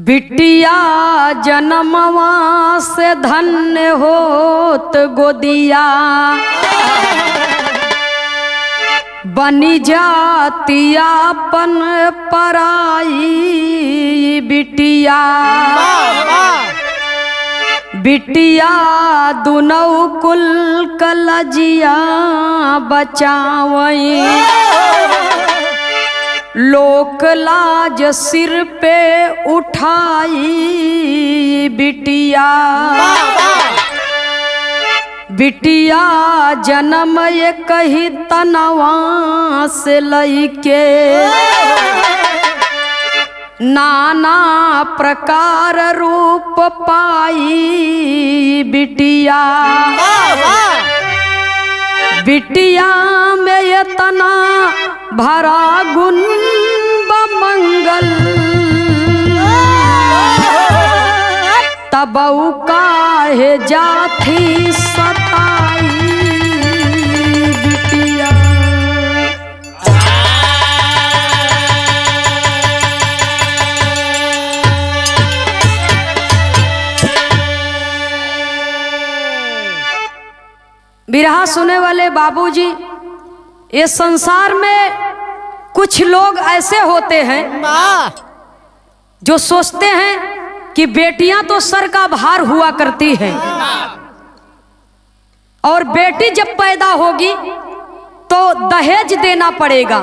बिटिया जन्मवा से धन्य होत गोदिया, बनी जातियापन पराई बिटिया। बिटिया दुनौ कुल कलजिया बचावई, लोक लाज सिर पे उठाई बिटिया। बिटिया जन्म ये कही तनवा से लईके, नाना प्रकार रूप पाई बिटिया। बिटिया में ये तना भरा गुण बमंगल, तबऊ काहे जाथी सताई बिटिया। बिरहा सुने वाले बाबूजी, ये संसार में कुछ लोग ऐसे होते हैं जो सोचते हैं कि बेटियां तो सर का भार हुआ करती हैं, और बेटी जब पैदा होगी तो दहेज देना पड़ेगा,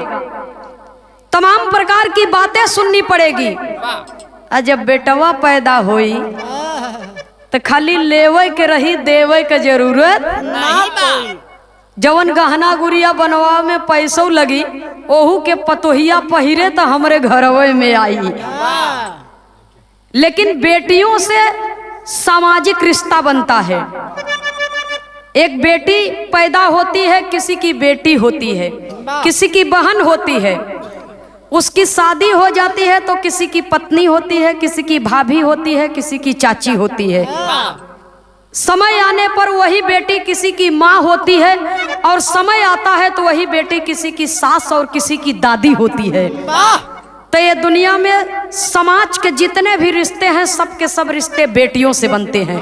तमाम प्रकार की बातें सुननी पड़ेगी। और जब बेटवा पैदा हुई तो खाली लेवे के रही, देवे के जरूरत नहीं। जवन गहना गुड़िया बनवा में पैसों लगी, ओहू के पतोहिया पहिरे तो हमरे घरवे में आई। लेकिन बेटियों से सामाजिक रिश्ता बनता है। एक बेटी पैदा होती है, किसी की बेटी होती है, किसी की बहन होती है, उसकी शादी हो जाती है तो किसी की पत्नी होती है, किसी की भाभी होती है, किसी की चाची होती है। समय आने पर वही बेटी किसी की माँ होती है, और समय आता है तो वही बेटी किसी की सास और किसी की दादी होती है। तो ये दुनिया में समाज के जितने भी रिश्ते हैं, सब के सब रिश्ते बेटियों से बनते हैं।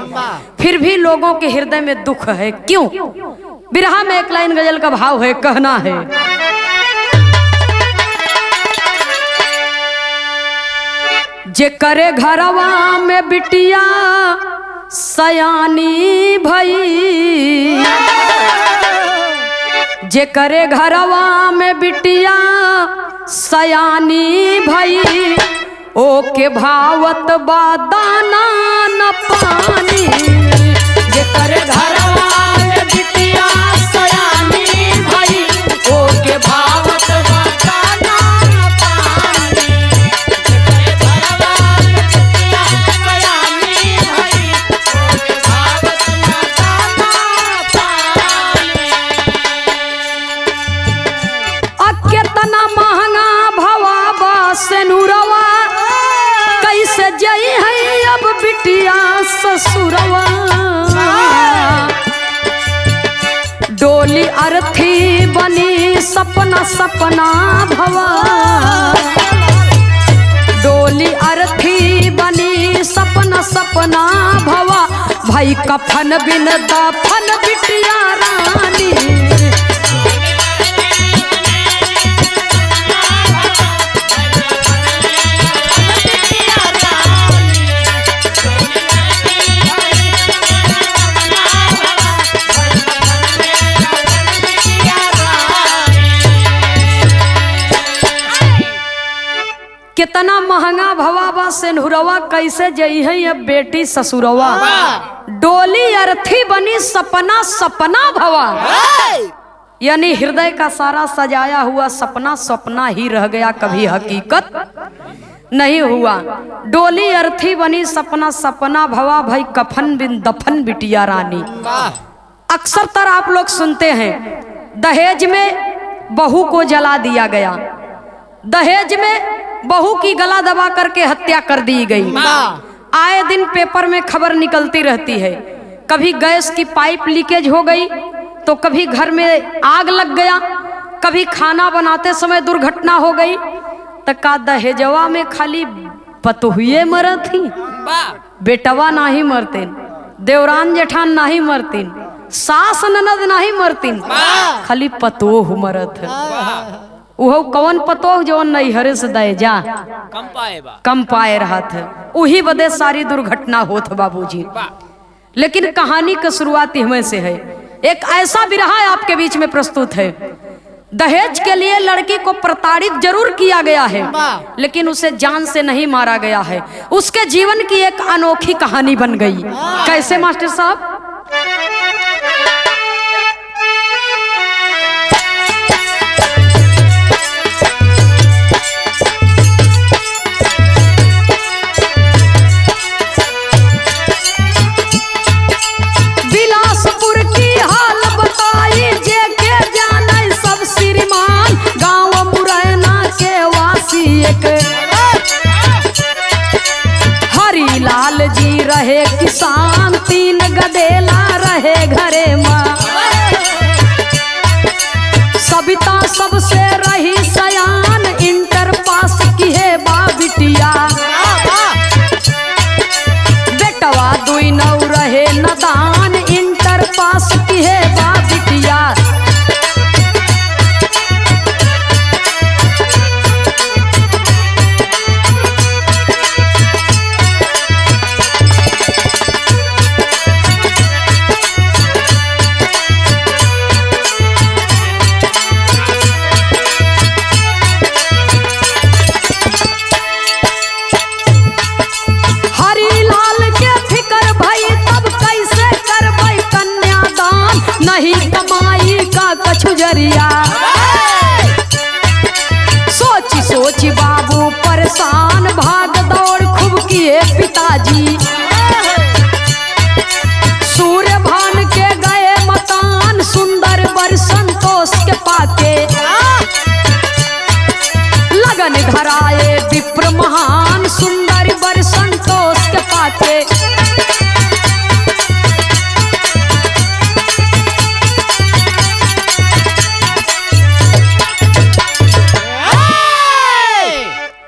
फिर भी लोगों के हृदय में दुख है, क्यों? बिरहा में एक लाइन गजल का भाव है, कहना है, जे करे घरवा में बिटिया सयानी भई, जे करे घरवा में बिटिया सयानी भई, ओके भावत बादाना न पानी। जे करे घरवा में बिटिया सयानी भई, ओके भावत बादाना न पानी। जे करे घरवा में बिटिया सयानी भई, ओके भावत बादाना न पानी। केतना महंगा भवाबा सेनुरवा, कैसे जई है अब बिटिया ससुरवा। डोली अर्थी बनी सपना सपना भवा, डोली अर्थी बनी सपना सपना भवा। भाई कफन बिन दफन बिटिया रानी, कितना महंगा भवाबा सेनुरवा, कैसे जई है अब बेटी ससुरवा। डोली अर्थी बनी सपना सपना भवा, यानी हृदय का सारा सजाया हुआ सपना सपना ही रह गया, कभी हकीकत नहीं हुआ। डोली अर्थी बनी सपना सपना भवा, भाई कफन बिन दफन बिटिया रानी। अक्सर तर आप लोग सुनते हैं, दहेज में बहू को जला दिया गया, दहेज में बहू की गला दबा करके हत्या कर दी गई। आए दिन पेपर में खबर निकलती रहती है, कभी गैस की पाइप लीकेज हो गई, तो कभी घर में आग लग गया, कभी खाना बनाते समय दुर्घटना हो गई। तो का दहेजवा में खाली पतोहिए मरत ही, बेटवा नाही मरतीन, देवरान जेठान नाही मरतीन, सास ननद नहीं मरतीन, खाली पतोह मरत है। उहो कौन पतोह जवन नैहरे से दे जा कम पाए रहत है, उही बदे सारी दुर्घटना होत बाबूजी। लेकिन कहानी का शुरुआत हमें से है। एक ऐसा विरहा आपके बीच में प्रस्तुत है। दहेज के लिए लड़की को प्रताड़ित जरूर किया गया है, लेकिन उसे जान से नहीं मारा गया है। उसके जीवन की एक अनोखी कहानी बन गई। कैसे मास्टर साहब? बिलासपुर की हाल बताई जे के जाने सब श्रीमान, गांव मुरैना के वासी एक हरिलाल जी रहे किसान, 3 गदेला रहे घरे माँ। सविता सबसे रही सयान, इंटर पास की है बा बिटिया, बेटवा 2 नौ रहे नदान, इंटर पास की है बा बिटिया। नहीं कमाई का कछु जरिया, सोची सोची बाबू परेशान, भाग दौड़ खूब किए पिताजी। सूर्य भान के गए मकान, सुंदर बर संतोष के पाके, लगन धराए विप्र महान, सुंदर बर संतोष के पाके।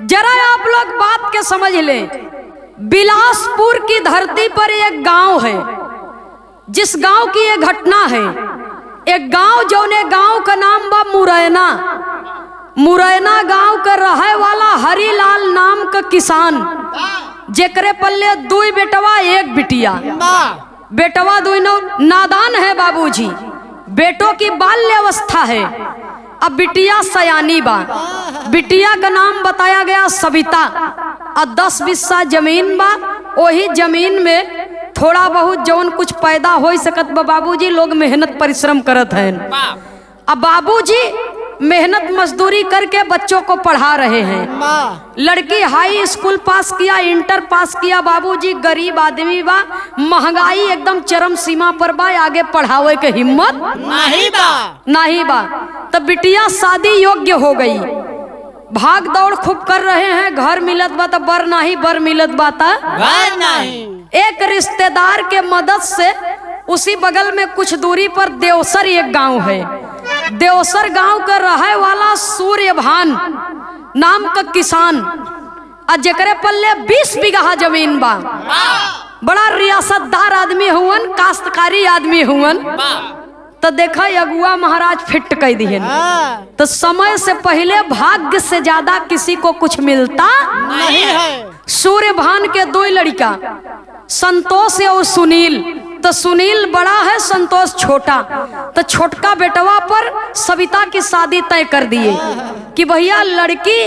जरा आप लोग बात के समझ ले। बिलासपुर की धरती पर एक गांव है, जिस गांव की ये घटना है। एक गांव जौने गांव का नाम बा मुरैना। मुरैना गांव का रहे वाला हरिलाल नाम का किसान, जेकरे पल्ले 2 बेटवा 1 बिटिया। बेटवा 2 नादान है बाबूजी, बेटों की बाल्य अवस्था है। अब बिटिया सयानी बा। बिटिया का नाम बताया गया सविता। और 10 बिस्सा जमीन बा। वही जमीन में थोड़ा बहुत जौन कुछ पैदा हो सकत बा बाबूजी लोग मेहनत परिश्रम करत हैं। अब बाबूजी मेहनत मजदूरी करके बच्चों को पढ़ा रहे हैं। लड़की हाई स्कूल पास किया, इंटर पास किया। बाबूजी गरीब आदमी बा, महंगाई एकदम चरम सीमा पर बा, आगे पढ़ावे के हिम्मत नहीं बा। तब बिटिया शादी योग्य हो गई। भाग दौड़ खूब कर रहे हैं, घर मिलत बा तो बर नहीं, बर मिलत बा तो एक रिश्तेदार के मदद से उसी बगल में कुछ दूरी पर देवसर एक गांव है। देवसर गांव का रहे वाला सूर्यभान नाम का किसान, जेकरे पल्ले 20 बीघा जमीन बा। बड़ा रियासतदार आदमी हुवन, काश्तकारी आदमी हुवन। तो देखा अगुआ महाराज फिट कह दिए। तो समय से पहले भाग्य से ज्यादा किसी को कुछ मिलता नहीं है। सूर्यभान के 2 लड़का, संतोष और सुनील। तो सुनील बड़ा है, संतोष छोटा। तो छोटका बेटवा पर सविता की शादी तय कर दिए कि भैया लड़की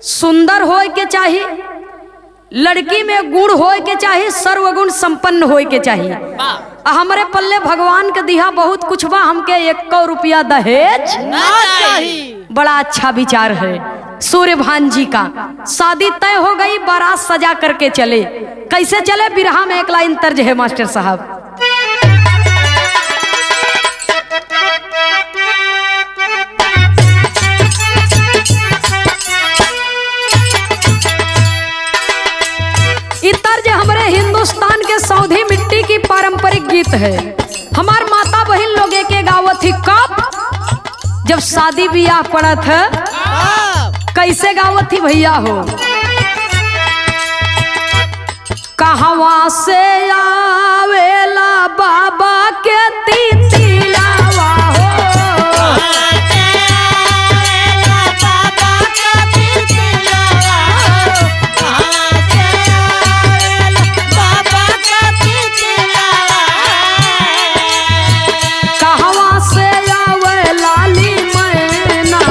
सुंदर होए के चाहिए, लड़की में गुण होए के चाहिए, सर्वगुण संपन्न होए के चाहिए। हमारे पल्ले भगवान के दिया बहुत कुछ बा, हमके 1 रुपया दहेज ना चाहिए। बड़ा अच्छा विचार है सूर्यभान जी का। शादी तय हो गई, बारात सजा करके चले। कैसे चले? बिरहा में एक लाइन तर्ज है मास्टर साहब। ये तर्ज हमारे हिंदुस्तान के सौधी मिट्टी की पारंपरिक गीत है। हमार माता बहन लोग के गावत थी। कब? जब शादी ब्याह पड़ा था। कैसे गावत थी भैया हो? कहवा से आवेला बाबा के तितिलावा हो। कहवा से आवे लाली मैना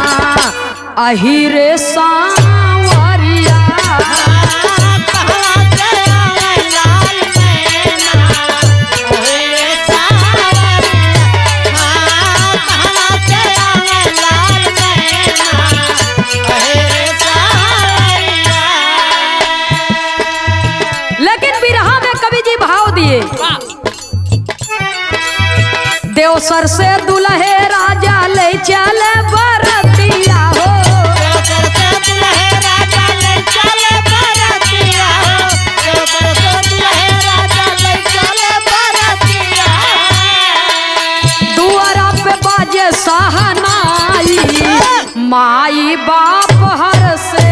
अहिरे सांवरिया। लेकिन बिरहा में कवि जी भाव दिए, देवसर से दुल्हे राजा ले चले बरतिया हो। दुआरा पे बाजे सहनाई माई बाप हर से।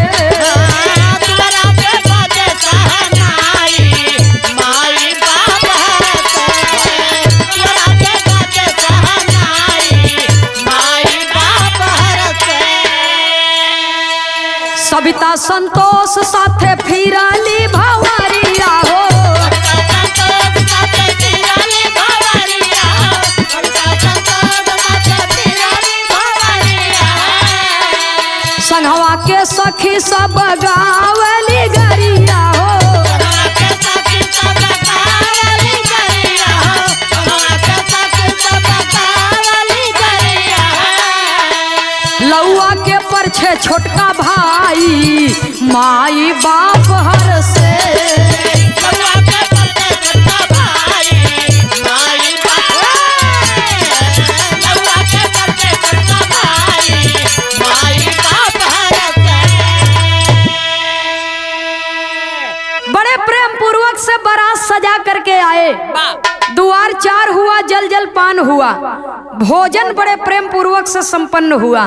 सविता संतोष साथे फिरली भंवरिया हो। संघवा के सखी सब गावली गरिया हो। लौआ के परछे छोटका भाई माई बाप हर से। बड़े प्रेम पूर्वक से बारात सजा करके आए। दुआर चार हुआ, जल जल पान हुआ, भोजन बड़े प्रेम पूर्वक से संपन्न हुआ।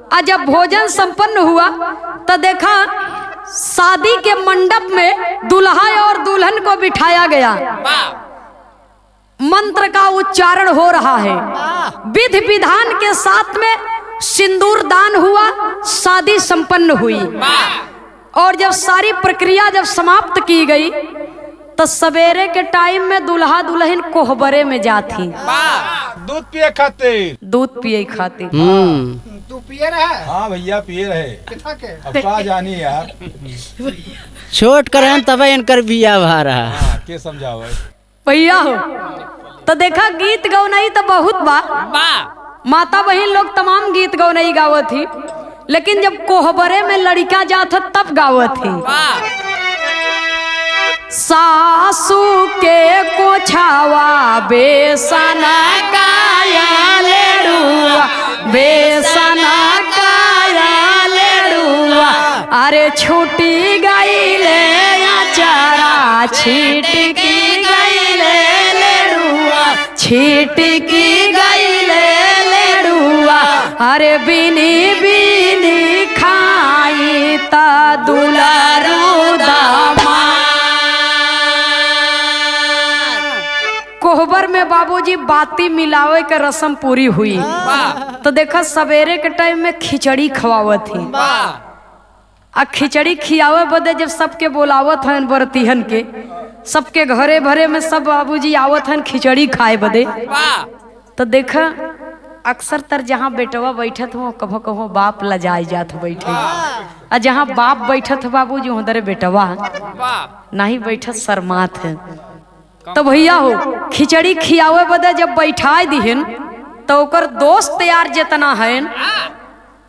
और जब भोजन संपन्न हुआ तो देखा शादी के मंडप में दुल्हा और दुल्हन को बिठाया गया। मंत्र का उच्चारण हो रहा है, विधि विधान के साथ में सिंदूर दान हुआ, शादी संपन्न हुई। और जब सारी प्रक्रिया जब समाप्त की गई तो सवेरे के टाइम में दुल्हा दुल्हन कोहबरे में जाती दूध पिए खातिर। दूध पिए खातिर। तू पिए रहे? हाँ भैया पिए रहे। कितना के? अब का जानी यार। छोट कर तब इनकर बिया भा रहा। हाँ, के समझाओ भैया हो तो देखा गीत गौनई तो बहुत बा, माता बहन लोग तमाम गीत गौनई गावत थी, लेकिन जब कोहबरे में लड़का जात तब गावत थी। सासू के कोछावा बेसन काया लेड़ुआ, बेसन काया लेड़ुआ, अरे छूटी गई ले अचारा छिटकी गई ले लेड़ुआ, छिटकी गई ले लेड़ुआ, अरे बिनी बिनी खाई ता दुलारू दामा। कोहबर में बाबूजी बाती मिलावे के रस्म पूरी हुई तो देखा सवेरे के टाइम में खिचड़ी खवावत थी। आ खिचड़ी खियावे बदे जब सबके बोलावत हन बरतिहन के, सबके घरे भरे में सब बाबूजी आवत हन खिचड़ी खाए बदे। तो देखा अक्सर तर जहाँ बेटवा बैठत हो कभो कभो बाप लजाई जात बैठे, आ जहाँ बाप बैठत बाबूजी उधर बेटवा नहीं बैठत शर्मात है। तो भैया हो खिचड़ी खियावे बदे जब बैठाए दिहन तो ओकर दोस्त यार जितना है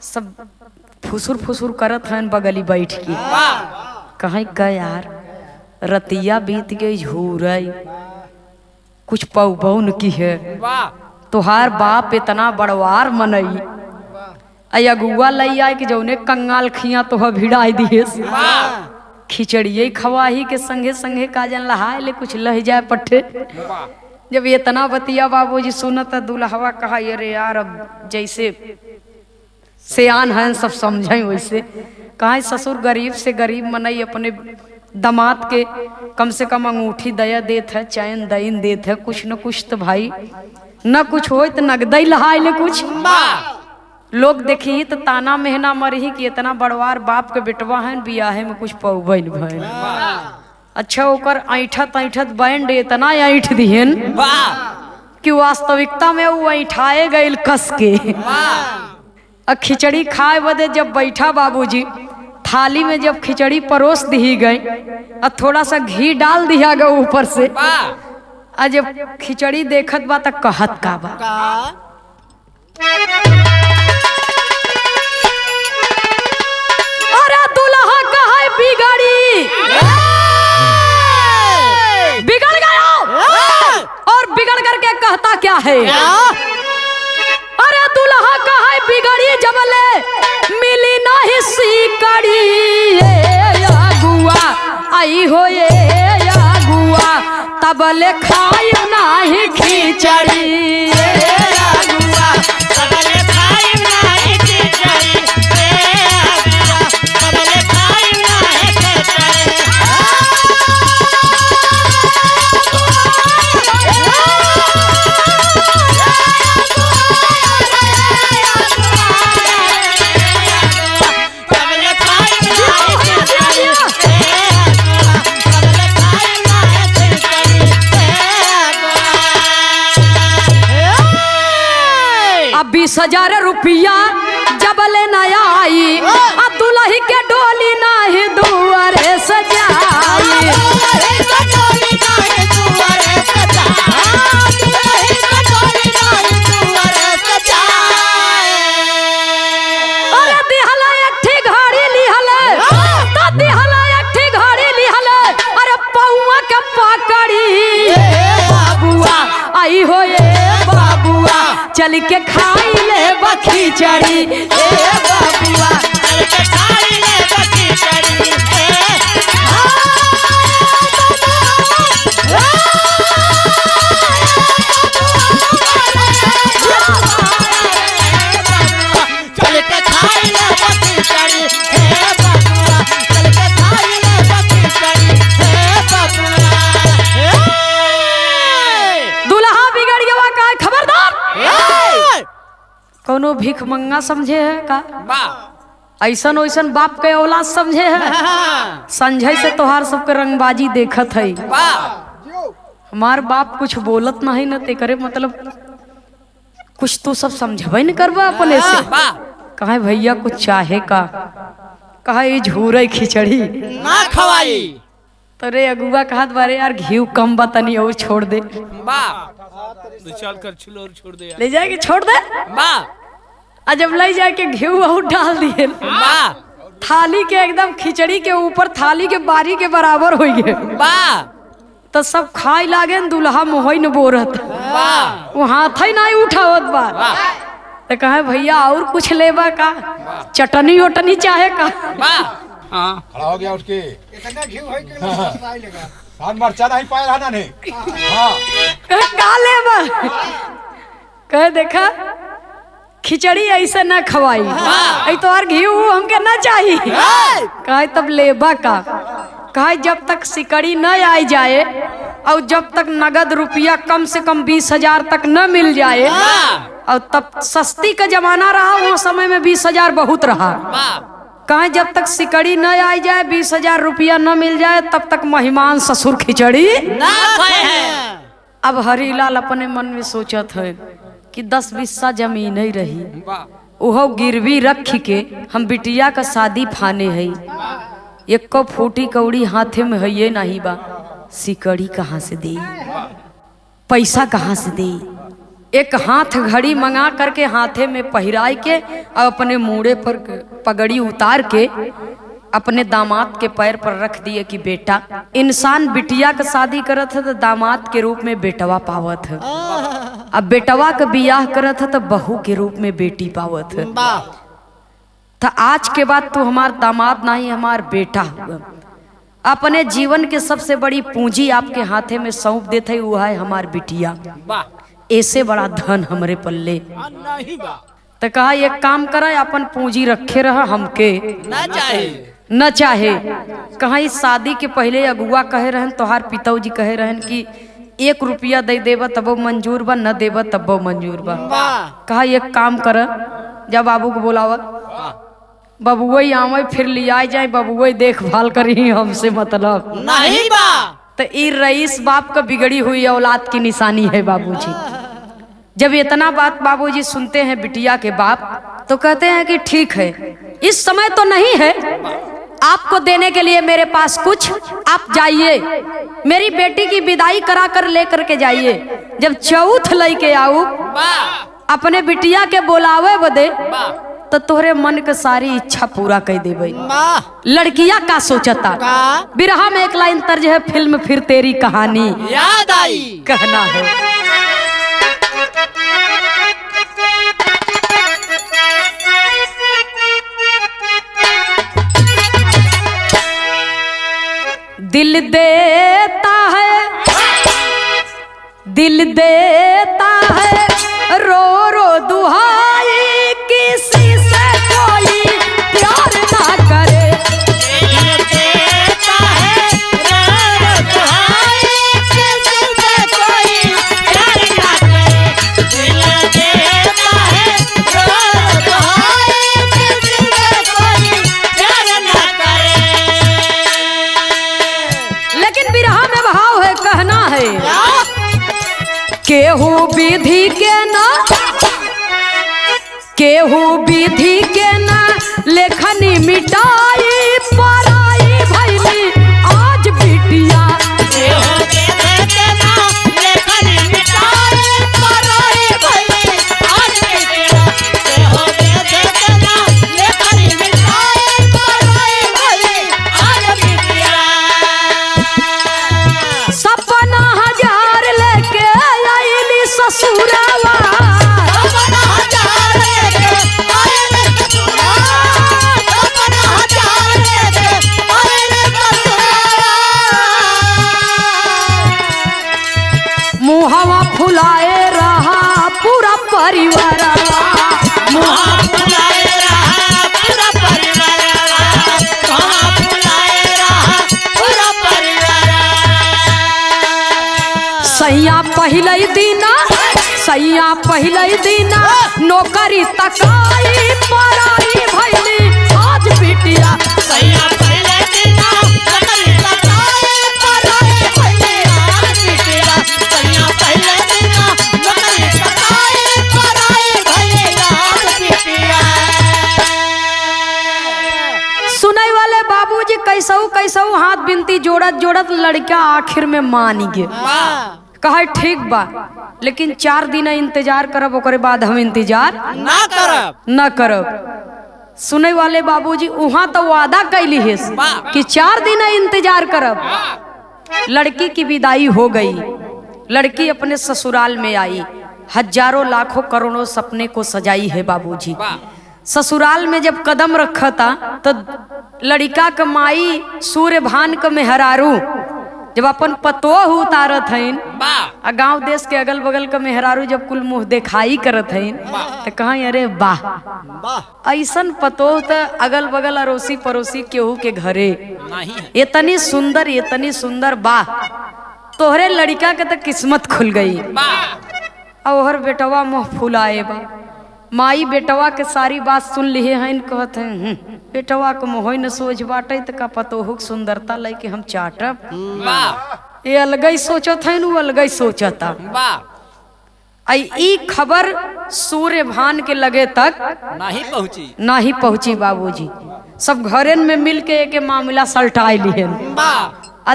सब फुसुर फुसुर करत हैं बगली बैठ के। कहीं का यार रतिया बीत गई झूरई कुछ पौबौन की है, तुहार बाप इतना बड़वार मनई अगुआ लई आए कि जौने कंगाल खिया तो भिड़ाई दिए खिचड़िए खवाही के संगे संगे काजन लहाए ले कुछ लह जाए पट्टे। जब ये इतना बतिया बाबूजी सुनत दुल्हवा कहा अरे यार अब जैसे सियान हैं सब समझे वैसे। कहा ससुर गरीब से गरीब मनई अपने दामाद के कम से कम अंगूठी दया देत है, चैन दईन देत है, कुछ न कुछ तो भाई न कुछ हो तो नगदई लहाई ले कुछ। लोग देखी तो ताना मेहना मरही कि इतना बड़वार बाप के बेटवा है, बियाहे में कुछ पौबैल भैल। अच्छा ओकर ऐठत ऐठत बैंड इतना ऐठ दिहन कि वास्तविकता में वो ऐठाए गईल कस के। खिचड़ी खाए बदे जब बैठा बाबूजी थाली में जब खिचड़ी परोस दी गई और थोड़ा सा घी डाल दिया गया ऊपर से, और जब खिचड़ी देखत बा त कहत का बा अरे दुल्हा कहाँ बिगड़ी बिगड़ गया और बिगड़ करके कहता क्या है, अरे दुल्हा कहाँ बिगड़ी जबले मिली नहीं सीकड़ी गुआ आई हो ये गुआ तबले खाई नहीं खिचड़ी गुआ तबले खाई नहीं खिचड़ी तबले खाई नहीं खिचड़ी। अब 20,000 रुपया जब ले नया आई अब दुल्ही के डोली नाही दुआरे सजाई। अरे दिहला एक ठी घड़ी लिहले तो दिहला एक ठी घड़ी लिहले अरे पौआ के पकड़ी बाबुआ आई हो ये बाबुआ चल के खाई ले खिचड़ी ए बाबुआ चल के खाई ले खिचड़ी चल के खाई ले खिचड़ी हे बाबुआ चल के खाई ले खिचड़ी हे बाबुआ। दुल्हा बिगड़ गया का खबरदार कोनो भीख मंगा समझे है का ऐसन वैसन बाप के औलाद समझे है संजय से तोहार सबके रंगबाजी देखत है। हमार बाप कुछ बोलत नहीं न ते करे मतलब कुछ तो सब समझबे न करवा अपने से। कहे भैया कुछ चाहे का कहे झूरे खिचड़ी ना खवाई तरे अगुआ कहत बारे यार घी कम बतनी और छोड़ दे कर छिलो और छोड़ दे ले जाके छोड़ दे आ जब ले जाके घी और डाल दिए थाली के एकदम खिचड़ी के ऊपर थाली के बारी के बराबर हो गए तो सब खाई लागे दुल्हा मोहई न बोरत वो हाथ ही नहीं उठावत बा तो कहे भैया और कुछ लेबा का चटनी वटनी चाहे का खड़ा हो गया उठ के इतना घी होई कि नहीं लगा हाथ मरचा नहीं पाया रहना नहीं हाँ का लेबा कहे देखा खिचड़ी ऐसे ना खवाई ऐ तो और घी हमके ना चाहिए कहे तब लेबा का कहे जब तक सिकड़ी न आई जाए और जब तक नगद रुपया कम से कम 20,000 तक न मिल जाए और तब सस्ती का जमाना रहा वो समय में 20,000 बहुत रहा। कहे जब तक सिकड़ी न आई जाए 20,000 रुपया न मिल जाए तब तक मेहमान ससुर खिचड़ी ना खाए हैं। अब हरीलाल अपने मन में सोचत है कि 10 बिस्सा जमीन ही रही ओहो गिरवी रख के हम बिटिया का शादी फाने है एक को फूटी कौड़ी हाथे में है ये नहीं बा सिकड़ी कहाँ से दे पैसा कहाँ से दे एक हाथ घड़ी मंगा करके हाथे में पहराई के और अपने मूड़े पर पगड़ी उतार के अपने दामाद के पैर पर रख दिए कि बेटा इंसान बिटिया का शादी करत है तो दामाद के रूप में बेटवा पावत है अब बेटवा का बियाह करत है तो बहू के रूप में बेटी पावत है तो आज के बाद तू हमार दामाद नहीं हमार बेटा हुआ अपने जीवन के सबसे बड़ी पूंजी आपके हाथे में सौंप देते है वो है हमार बिटिया ऐसे बड़ा धन हमरे पल्ले तो कहा एक काम करा अपन पूंजी रखे रहा हमके ना चाहिए न चाहे। कहीं शादी के पहले अगुआ कहे रहन, तोहार पिताजी कहे रहन कि 1 रुपया दे देबा तबो मंजूर बा, न देबा तबो मंजूर बा। कहा एक काम कर, जब बाबू को बुलावत बबुआ आवे फिर लिया जाए, बबुआ देखभाल करी, हमसे मतलब नहीं बा। तो ई रईस बाप का बिगड़ी हुई औलाद की निशानी है बाबूजी। जब इतना बात बाबूजी सुनते हैं बिटिया के बाप तो कहते हैं कि ठीक है, इस समय तो नहीं है आपको देने के लिए मेरे पास कुछ, आप जाइए मेरी बेटी की विदाई करा कर लेकर के जाइए। जब चौथ लेके आऊ अपने बिटिया के बोलावे बदे तो तोहरे मन के सारी इच्छा पूरा कर देबे। लड़किया का सोचता बिरहा में एक लाइन तर्ज है, फिल्म फिर तेरी कहानी याद आई। कहना है दिल देता है, दिल देता है रो रो दुहाई, किसी से कोई प्यार ना करे। दिल देता है रो रो दुहाई, किसी से कोई प्यार ना करे। दिल देता है रो रो दुहाई, किसी से कोई प्यार ना करे। लेकिन बिरहा में भाव है, कहना है केहू विधि के ना, केहू विधि के ना लेखनी मिटाई, पराई भैली आज बिटिया। केहू विधि के ना लेखनी मिटाई, पराई भैली आज बिटिया। केहू विधि के ना लेखनी मिटाई, पराई भैली आज बिटिया। सपना हजार लेके आईली ससुरावा, सपना हजार लेके आईली ससुरावा, सपना हजार लेके आईली ससुरावा। मुहवा फुलाए रहा पूरा परिवारवा, मुहा फुलाए रहा पूरा परिवार, मुहा फुलाए रहा पूरा परिवार। सैया पहले दीना, सैया पहले दीना नौकरी तकाई, पराई भैली आज बिटिया। सैया पहले दिना नौकरी तकाई, पराई भैली आज बिटिया। सैया पहले दिना नौकरी तकाई, पराई भैली आज बिटिया। सुनई वाले बाबूजी कैसहू कैसहू हाथ बिनती जोड़त जोड़त लड़का आखिर में मान गे। कहा ठीक बा, लेकिन 4 दिन इंतजार करब, ओकरे बाद हम इंतजार ना करब। न करब। सुने वाले बाबूजी वहां तो वादा कैली है कि 4 दिन इंतजार करब। लड़की की विदाई हो गई, लड़की अपने ससुराल में आई, हजारों लाखों करोड़ों सपने को सजाई है बाबूजी। ससुराल में जब कदम रखा था तो लड़का का माई सूर्यभान का मेहरारू जब अपन पतोह उतारत हईन, गांव देश के अगल बगल का मेहरारू जब कुल मुंह दिखाई करत हईन तो कहीं अरे वाह, ऐसन पतोह तो अगल बगल अड़ोसी पड़ोसी केहू के घरे इतनी सुंदर वाह, तोहरे लड़का के तो किस्मत खुल गई। और बेटवा मुँह फुलाए बा, माई बेटवा के सारी बात सुन लिए हैं, कहत हैं बेटवा को मोह न सोच बाटे तो का पतोह सुंदरता लेके हम चाटब। ये अलगई सोचत है, नु अलगई सोचता। ई खबर सूर्यभान के लगे तक नहीं पहुंची बाबूजी। सब घरन में मिल के एक मामला सलटाए लिए।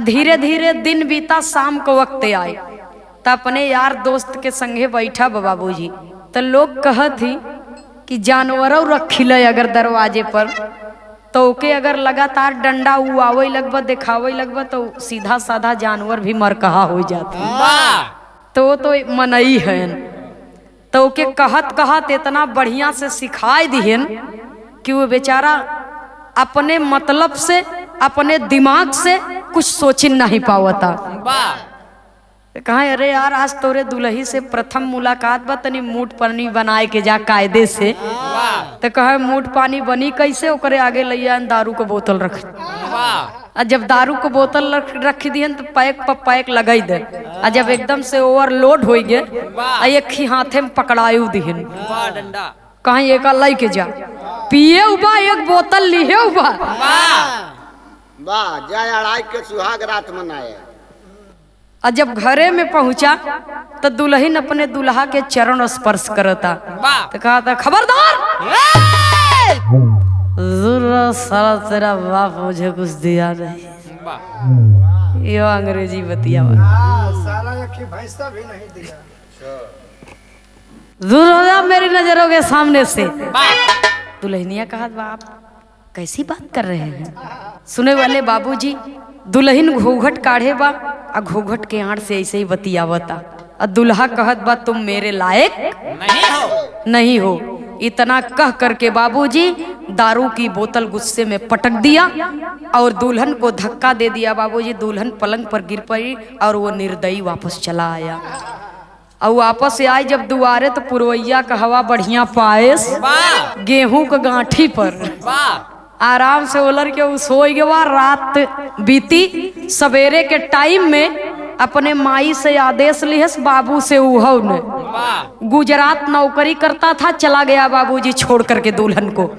धीरे धीरे दिन बीता, शाम को वक्त आए तो अपने यार दोस्त के संगे बैठा बाबूजी तो लोग कहत ही कि जानवरों रखी ले अगर दरवाजे पर तो ओके अगर लगातार डंडा उआवे लगबा दिखावे लगबा तो सीधा साधा जानवर भी मरकहा हो जाता। तो मनई है तो ओके कहत कहत इतना बढ़िया से सिखाई दिहन कि वो बेचारा अपने मतलब से अपने दिमाग से कुछ सोच नहीं पावता। कहा अरे यार आज तोरे दुल्ही से प्रथम मुलाकात बा, तनी मूठ पानी बनाए के जा कायदे से। तो कहा मूठ पानी बनी कैसे? ओकरे आगे लैया दारू को बोतल रख। और जब दारू को बोतल रख दिहन तो पैक पर पैक लगाई दे। और जब एकदम से ओवरलोड हो गए एक ही हाथे में पकड़ायु दिहन। कहीं एक लाई के जा पिए उबा एक बोतल लिए उबा। वाह जय अड़ाई के सुहाग रात मनाए। और जब घरे में पहुंचा तो दुल्हन अपने दुल्हा के चरण स्पर्श करता। तो कहा था खबरदार, साला तेरा बाप मुझे कुछ दिया नहीं। ये अंग्रेजी बतिया साला एक भैंसा भी नहीं दिया। दूर हो जा मेरी नजरों के सामने से। दुल्हनिया कहा बाप कैसी बात कर रहे हैं? सुने वाले बाबूजी दुल्हन घूंघट काढ़े बा और घूंघट के आड़ से ऐसे ही बतियावता। और दुल्हा कहत बा तुम मेरे लायक नहीं हो। इतना कह करके बाबूजी दारू की बोतल गुस्से में पटक दिया और दुल्हन को धक्का दे दिया। बाबूजी दुल्हन पलंग पर गिर पड़ी और वो निर्दयी वापस चला आया। और वापस से आई जब दुआरे तो पुरवैया का हवा बढ़िया पायस गेहूं के गांठी पर आराम से ओलर के सोई गवा। रात बीती, सवेरे के टाइम में अपने माई से आदेश लिहस बाबू से उहव ने। गुजरात नौकरी करता था, चला गया बाबूजी छोड़ करके दुल्हन को।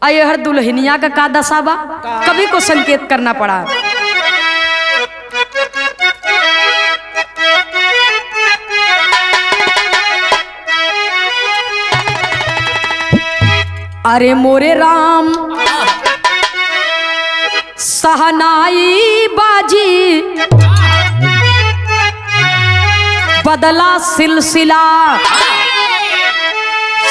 आये हर दुल्हनिया का दशा बा, कभी को संकेत करना पड़ा। अरे मोरे राम सहनाई बाजी बदला सिलसिला,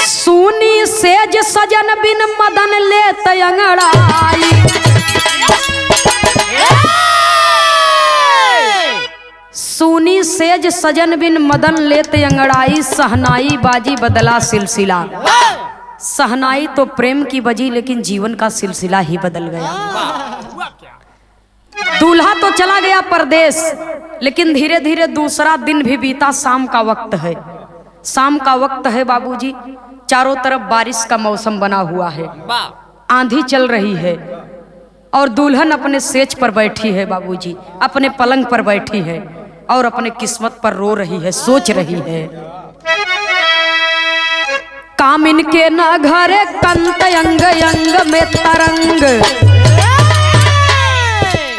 सुनी सेज सजन बिन मदन ले तयंगड़ाई। सुनी सेज सजन बिन मदन ले तयंगड़ाई, सहनाई बाजी बदला सिलसिला। सहनाई तो प्रेम की बजी, लेकिन जीवन का सिलसिला ही बदल गया। दूल्हा तो चला गया परदेश, लेकिन धीरे धीरे दूसरा दिन भी बीता। शाम का वक्त है, शाम का वक्त है बाबूजी। चारों तरफ बारिश का मौसम बना हुआ है, आंधी चल रही है और दुल्हन अपने सेज पर बैठी है बाबूजी, अपने पलंग पर बैठी है और अपने किस्मत पर रो रही है, सोच रही है। कामिन के न घरे कंत अंग अंग में तरंग,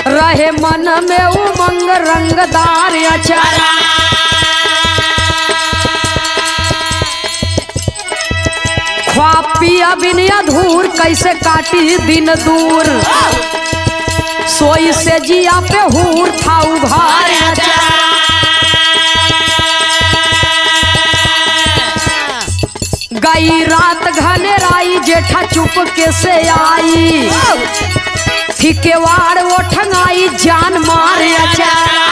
रहे मन में उमंग रंगदार अचारा। ख्वाब पिया बिन अधूर, कैसे काटी दिन दूर, सोई से जिया पे हूर था उभार अचारा। गई रात घनेराई, जेठा चुप के से आई, ठिकेवाड़ वो ठंगाई जान मारे अचारा।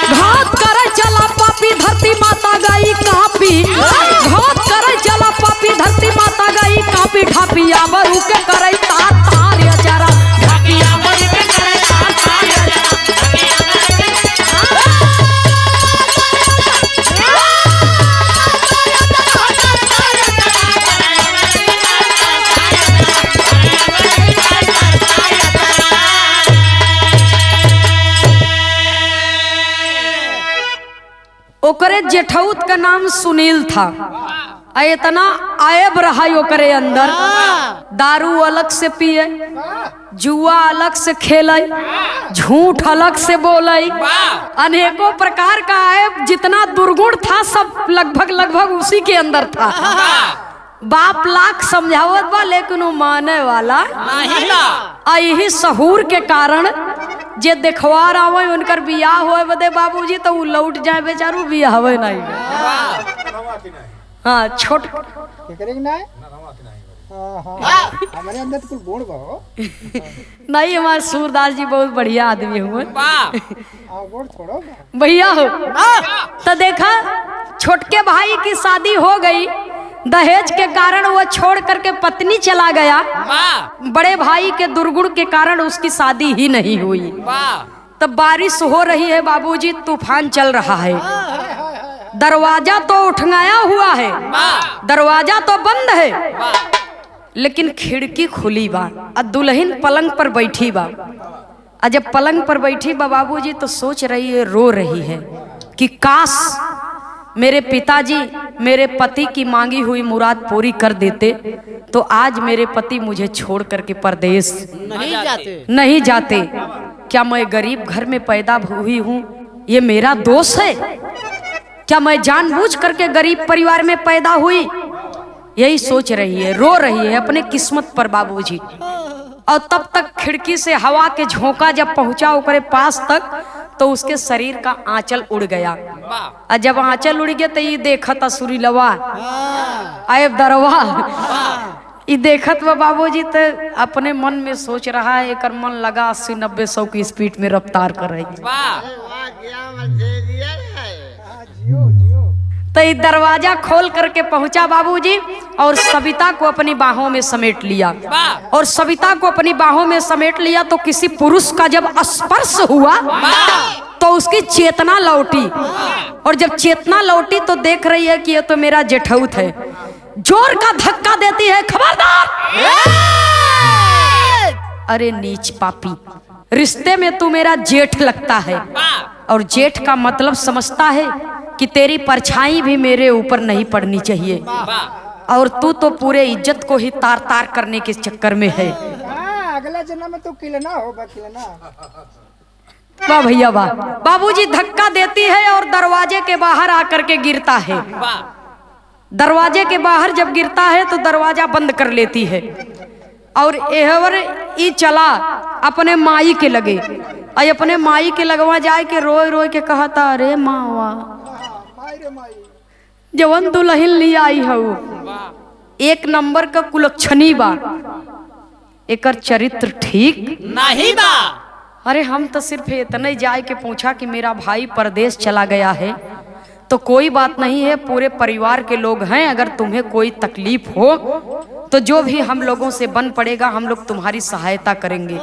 घात करे चला पापी धरती माता गई कापी, घात करे चला पापी धरती माता गई कापी। ढापिया बरू के करे तार तार अचारा, ढापिया बरू के करे तार तार अचारा। ओकरे जेठौत का नाम सुनील था। इतना आयब रहा ओकरे अंदर, दारू अलग से पिए, जुआ अलग से खेले, झूठ अलग से बोले, अनेकों प्रकार का आयब जितना दुर्गुण था सब लगभग उसी के अंदर था। बाप लाख समझावत बा लेकिन वो माने वाला नहीं। यही सहूर के कारण जे देखवार आवे उनकर बियाह होए बदे बाबूजी तो वो लौट जाए बेचारू, बियाह होए नहीं। हाँ छोट हमारे अंदर तो गुण बहो। नहीं, हमारे सूरदास जी बहुत बढ़िया आदमी हुए गुण छोड़ो भैया हो। तो देखा छोटके भाई की शादी हो गई, दहेज के कारण वो छोड़ करके पत्नी चला गया। बड़े भाई के दुर्गुण के कारण उसकी शादी ही नहीं हुई। तब बारिश हो रही है बाबूजी, तूफान चल रहा है। दरवाजा तो उठंगाया हुआ है, दरवाजा तो बंद है, लेकिन खिड़की खुली बा। और दुल्हन पलंग पर बैठी बा। और जब पलंग पर बैठी बा बाबूजी तो सोच रही है, रो रही है कि काश मेरे पिताजी मेरे पति की मांगी हुई मुराद पूरी कर देते, तो आज मेरे पति मुझे छोड़ करके परदेश नहीं जाते। क्या मैं गरीब घर में पैदा हुई हूँ, ये मेरा दोष है? क्या मैं जानबूझ करके गरीब परिवार में पैदा हुई? यही सोच रही है, रो रही है अपने किस्मत पर बाबूजी। और तब तक खिड़की से हवा के झोंका जब पहुंचा ओकरे पास तक, तो उसके शरीर का आंचल उड़ गया। और जब आंचल उड़ गया तो ये देखत सुरीलवा आयब दरवा, ये देखत बा बाबूजी तो अपने मन में सोच रहा है, एक मन लगा 80-90-100 की स्पीड में रफ्तार कर रही। तो ये दरवाजा खोल करके पहुंचा बाबूजी और सविता को अपनी बाहों में समेट लिया। और सविता को अपनी बाहों में समेट लिया तो किसी पुरुष का जब स्पर्श हुआ तो उसकी चेतना लौटी। और जब चेतना लौटी तो देख रही है कि ये तो मेरा जेठौत है। जोर का धक्का देती है, खबरदार! अरे नीच पापी, रिश्ते में तू मेरा जेठ लगता है और जेठ का मतलब समझता है कि तेरी परछाई भी मेरे ऊपर नहीं पड़नी चाहिए। और तू तो पूरे इज्जत को ही तार तार करने के चक्कर में है। अगला जन्म में तो किलना होगा, किलना। वाह भैया वाह। बाबूजी धक्का देती है और दरवाजे के बाहर आकर के गिरता है। दरवाजे के बाहर जब गिरता है तो दरवाजा बंद कर लेती है। और एहवर ई चला अपने माई के लगे, और अपने माई के लगवा जाए के रोए रोए के कहता, अरे मावा जवन दुल्हन ले आई हूँ, एक नंबर का कुलक्षणी बा, एकर चरित्र ठीक नहीं बा। अरे हम तो सिर्फ इतना ही जाए के पूछा कि मेरा भाई परदेश चला गया है, तो कोई बात नहीं है, पूरे परिवार के लोग हैं, अगर तुम्हें कोई तकलीफ हो तो जो भी हम लोगों से बन पड़ेगा हम लोग तुम्हारी सहायता करेंगे।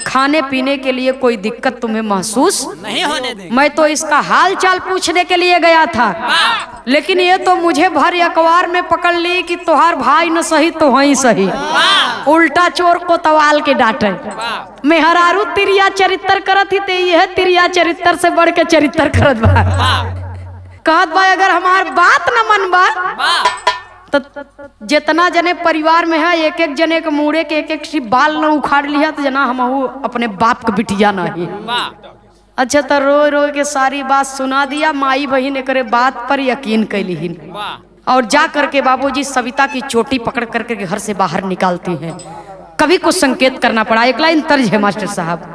खाने पीने के लिए कोई दिक्कत तुम्हें महसूस नहीं होने दे। मैं तो इसका हाल चाल पूछने के लिए गया था, लेकिन ये तो मुझे भर अखबार में पकड़ ली कि तुहार भाई न सही तो वही सही, उल्टा चोर को तवाल के डांटे। मेहरारू तिरिया चरित्र करत ही ते है, तिरिया चरित्र से बढ़ के चरित्र करत बा। कहत भाई अगर हमार बात न मनबा तो जितना जने परिवार में है एक एक जने के मुड़े के एक एक बाल न उखाड़ लिया तो जना हम अपने बाप के बिटिया नहीं। अच्छा तो रोए रोए के सारी बात सुना दिया। माई बहन एक बात पर यकीन कैली और जा करके बाबूजी सविता की चोटी पकड़ करके घर से बाहर निकालती हैं। कभी कुछ संकेत करना पड़ा। एक लाइन तर्ज है मास्टर साहब।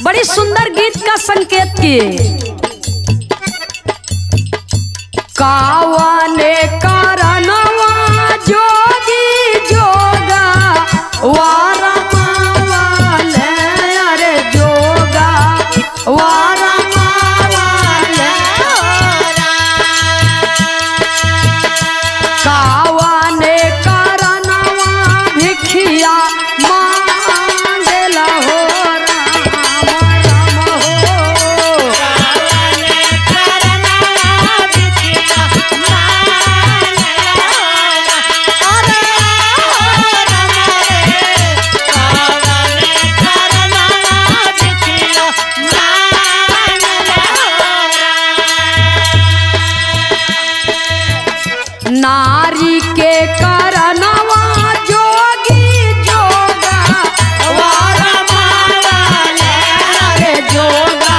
बड़ी सुंदर गीत का संकेत किए। कावाने कारणवा जोगी जोगा वारा मावाले, अरे जोगा वारा मावाले, कावाने कारणवा भिखिया मांगेला हो नारी के करनवा जोगी जोगा वारा मावाले, अरे जोगा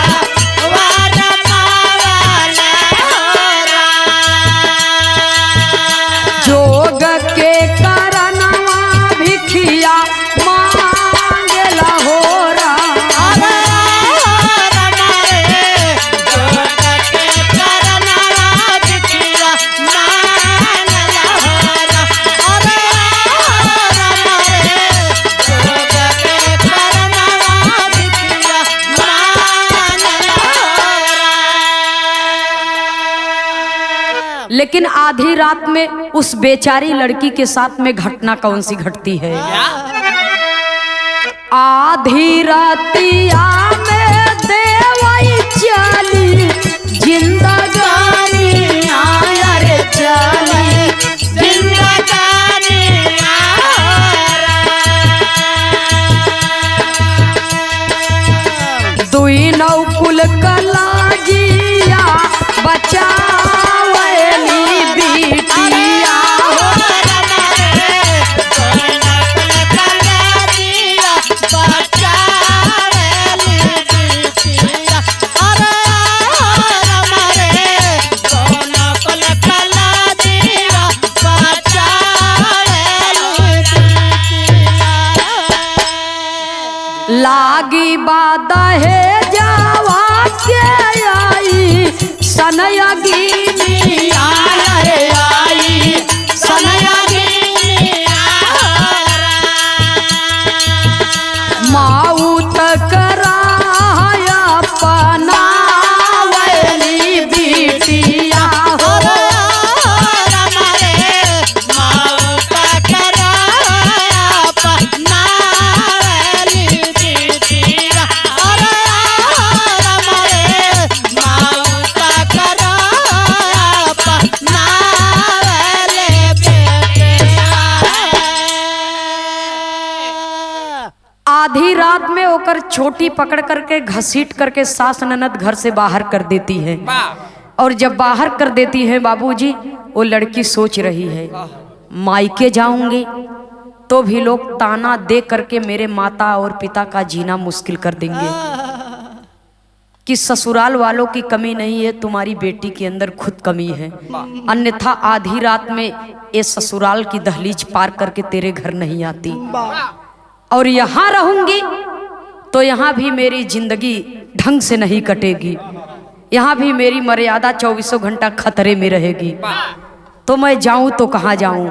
वारा मावाले, जोग के करनवा भिखिया मांगेला हो लेकिन आधी रात में उस बेचारी लड़की के साथ में घटना कौन सी घटती है? आधी रातिया में देवई चली जिंदगानी आया रे चली जिंदगानी दुई नौ कुल कलाजिया बचावली बिटिया लागी बात है जावा के आई सनयगिनी आया रे आई सनयगिनी माऊ तकराया पनावली बिटिया हो आधी रात में होकर छोटी पकड़ करके घसीट करके सास ननद घर से बाहर कर देती है। और जब बाहर कर देती है बाबूजी, वो लड़की सोच रही है मायके जाऊंगी तो भी लोग ताना दे करके मेरे माता और पिता का जीना मुश्किल कर देंगे कि ससुराल वालों की कमी नहीं है, तुम्हारी बेटी के अंदर खुद कमी है, अन्यथा आधी रात में ये ससुराल की दहलीज पार करके तेरे घर नहीं आती। और यहाँ रहूंगी तो यहाँ भी मेरी जिंदगी ढंग से नहीं कटेगी, यहाँ भी मेरी मर्यादा 24 घंटा खतरे में रहेगी, तो मैं जाऊं तो कहाँ जाऊं।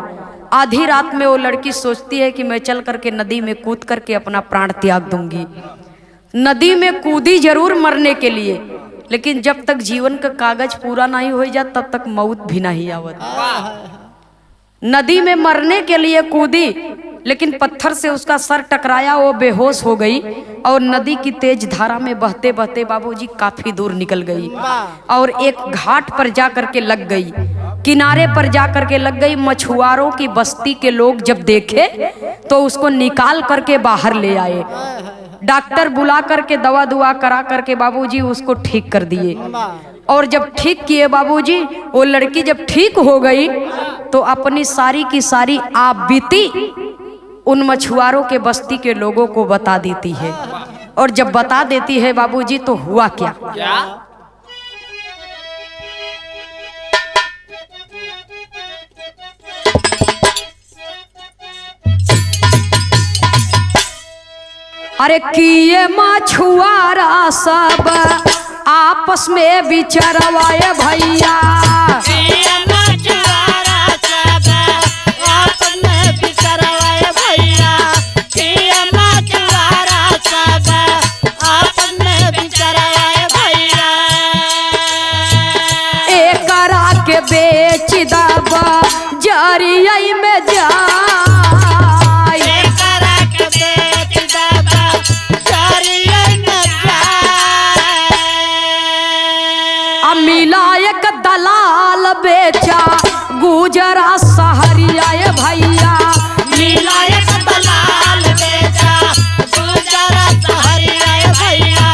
आधी रात में वो लड़की सोचती है कि मैं चल करके नदी में कूद करके अपना प्राण त्याग दूंगी। नदी में कूदी जरूर मरने के लिए, लेकिन जब तक जीवन का कागज पूरा नहीं हो जाता तब तक मौत भी नहीं आवत। नदी में मरने के लिए कूदी, लेकिन पत्थर से उसका सर टकराया, वो बेहोश हो गई और नदी की तेज धारा में बहते बहते बाबूजी काफी दूर निकल गई और एक घाट पर जा करके लग गई, किनारे पर जा करके लग गई। मछुआरों की बस्ती के लोग जब देखे तो उसको निकाल करके बाहर ले आए, डॉक्टर बुला करके दवा दुआ करा करके बाबूजी उसको ठीक कर दिए। और जब ठीक किए बाबूजी, वो लड़की जब ठीक हो गई तो अपनी सारी की सारी आप बीती उन मछुआरों के बस्ती के लोगों को बता देती है। और जब बता देती है बाबूजी तो हुआ क्या? अरे किए मछुआरा सब आपस में विचारवाए भैया, बेच दबा जरिया में जाए, बेच दबा जरिया में जाए। मिला एक दलाल बेचा गुजरा सहरिया भैया, मिला एक दलाल बेचा गुजरा सहरिया भैया,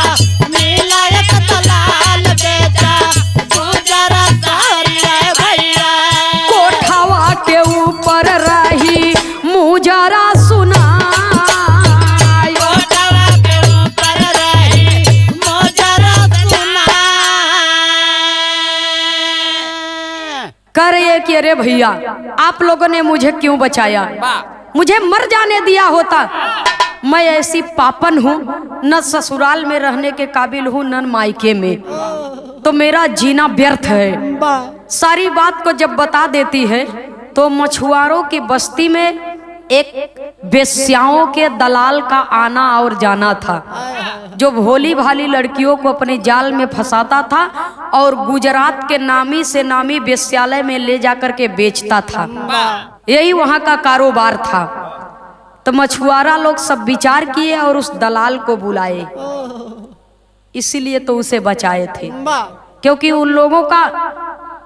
मिला एक दलाल बेचा गुजरा मुजरा सुनाई, कोठवा के ऊपर रही मुजरा सुनाई। करे कि अरे भैया आप लोगों ने मुझे क्यों बचाया, मुझे मर जाने दिया होता। मैं ऐसी पापन हूँ, न ससुराल में रहने के काबिल हूँ न मायके में, तो मेरा जीना व्यर्थ है। सारी बात को जब बता देती है तो मछुआरों की बस्ती में एक बेश्याओं के दलाल का आना और जाना था। जो भोली भाली लड़कियों को अपने जाल में फंसाता था और गुजरात के नामी से नामी वेश्यालय में ले जाकर के बेचता था। यही वहाँ का कारोबार था। तो मछुआरा लोग सब विचार किए और उस दलाल को बुलाए, इसीलिए तो उसे बचाए थे, क्योंकि उन लोगों का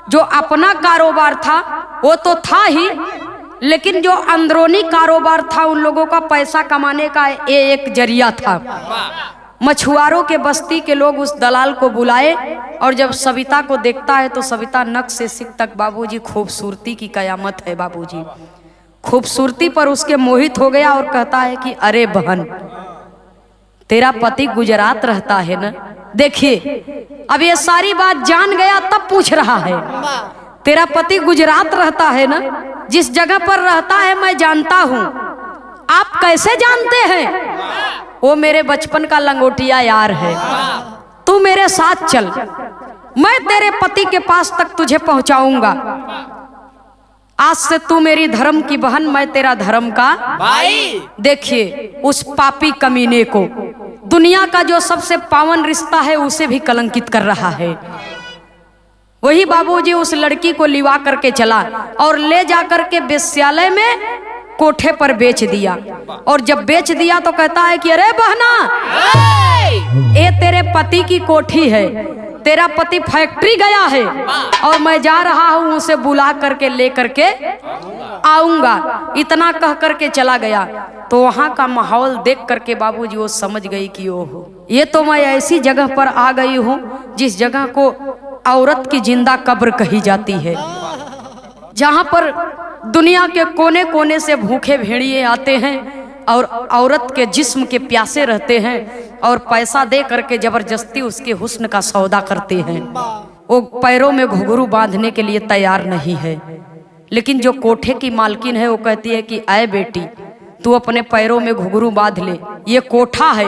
जो अपना कारोबार था वो तो था ही, लेकिन जो अंदरूनी कारोबार था उन लोगों का पैसा कमाने का ये एक जरिया था। मछुआरों के बस्ती के लोग उस दलाल को बुलाए और जब सविता को देखता है तो सविता नक से सिर तक बाबूजी खूबसूरती की कयामत है बाबूजी, खूबसूरती पर उसके मोहित हो गया और कहता है कि अरे बहन, तेरा पति गुजरात रहता है ना। देखिए अब ये सारी बात जान गया तब पूछ रहा है, तेरा पति गुजरात रहता है ना? जिस जगह पर रहता है मैं जानता हूँ। आप कैसे जानते हैं? वो मेरे बचपन का लंगोटिया यार है। तू मेरे साथ चल, मैं तेरे पति के पास तक तुझे पहुंचाऊंगा। आज से तू मेरी धर्म की बहन, मैं तेरा धर्म का भाई। देखिए उस पापी कमीने को दुनिया का जो सबसे पावन रिश्ता है उसे भी कलंकित कर रहा है। वही बाबूजी उस लड़की को लिवा करके चला और ले जाकर के वेश्यालय में कोठे पर बेच दिया। और जब बेच दिया तो कहता है कि अरे बहना, ये तेरे पति की कोठी है, तेरा पति फैक्ट्री गया है और मैं जा रहा हूँ उसे बुला करके ले करके आऊंगा। इतना कह करके चला गया। तो वहाँ का माहौल देख करके बाबूजी वो समझ गई कि ओहो, ये तो मैं ऐसी जगह पर आ गई हूँ जिस जगह को औरत की जिंदा कब्र कही जाती है, जहाँ पर दुनिया के कोने कोने से भूखे भेड़िए आते हैं और औरत के जिस्म के प्यासे रहते हैं और पैसा दे करके जबरदस्ती उसके हुस्न का सौदा करते हैं। वो पैरों में घुंघरू बांधने के लिए तैयार नहीं है, लेकिन जो कोठे की मालकिन है वो कहती है कि आए बेटी, तू अपने पैरों में घुंघरू बांध ले, ये कोठा है,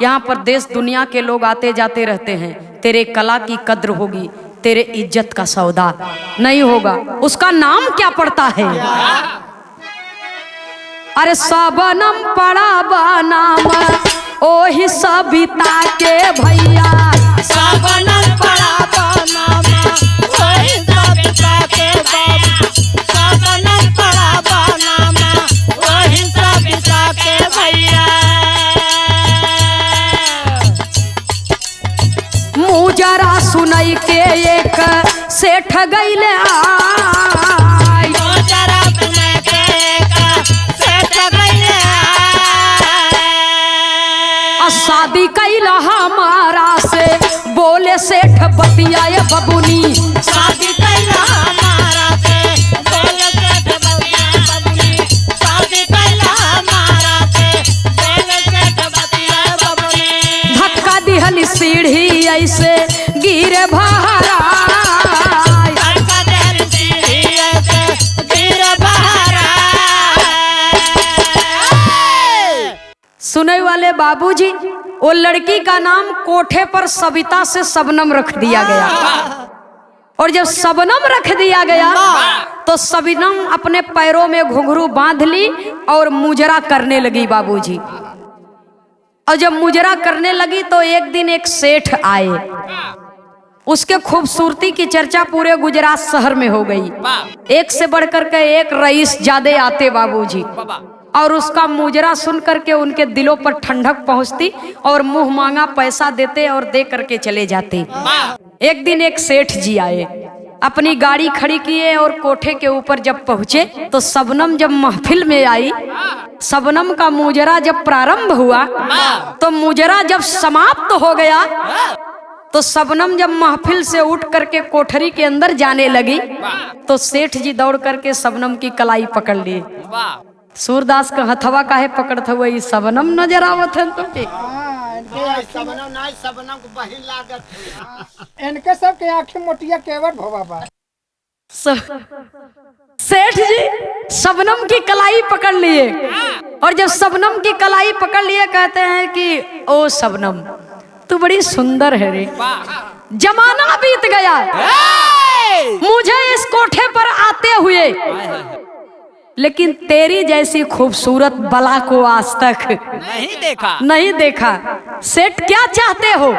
यहाँ पर देश दुनिया के लोग आते जाते रहते हैं, तेरे कला की कद्र होगी, तेरे इज्जत का सौदा नहीं होगा। उसका नाम क्या पड़ता है? अरे सबनम पड़ा बा नाम ओही सविता के भैया, सबनम पड़ा बा नाम ओही सविता के बाबू, सबनम पड़ा बा नाम ओही सविता के भैया। मुजरा सुनई के एक सेठ गईले आई, मुजरा सुनई के एक सेठ गईले आई, शादी कैला हमारा से बोले सेठ बतियाए बबुनी, शादी कैला हमारा से बोले सेठ बतियाए बबुनी, शादी कैला हमारा से बोले सेठ बतियाए बबुनी। धक्का दिहली सीढ़ी ऐसे गिरे भारा, धक्का दिहली सीढ़ी ऐसे गिरे भारा। सुने वाले बाबूजी, वो लड़की का नाम कोठे पर सविता से सबनम रख दिया गया। और जब सबनम रख दिया गया तो सबनम अपने पैरों में घुंघरू बांध ली और मुजरा करने लगी बाबूजी। और जब मुजरा करने लगी तो एक दिन एक सेठ आए, उसके खूबसूरती की चर्चा पूरे गुजरात शहर में हो गई। एक से बढ़कर के एक रईस ज्यादा आते बाबूजी, और उसका मुजरा सुन करके उनके दिलों पर ठंडक पहुंचती और मुंह मांगा पैसा देते और दे करके चले जाते। एक दिन एक सेठ जी आए, अपनी गाड़ी खड़ी किए और कोठे के ऊपर जब पहुंचे तो सबनम जब महफिल में आई, सबनम का मुजरा जब प्रारंभ हुआ तो मुजरा जब समाप्त हो गया तो सबनम जब महफिल से उठ करके कोठरी के अंदर जाने लगी तो सेठ जी दौड़ करके सबनम की कलाई पकड़ ली। सूरदास का हथवा काहे पकड़त हुए, सबनम नजर आवत है तुमके। सबनम नहीं, सबनम को बहिन लागत है। इनके सब के आंखें मोटिया केवट भवा बा। सेठ जी सबनम की कलाई पकड़ लिए और जब सबनम की कलाई पकड़ लिए कहते हैं कि ओ सबनम, तू बड़ी सुंदर है रे। जमाना बीत गया मुझे इस कोठे पर आते हुए, लेकिन तेरी जैसी खूबसूरत बला को आज तक नहीं देखा। सेठ क्या चाहते हो?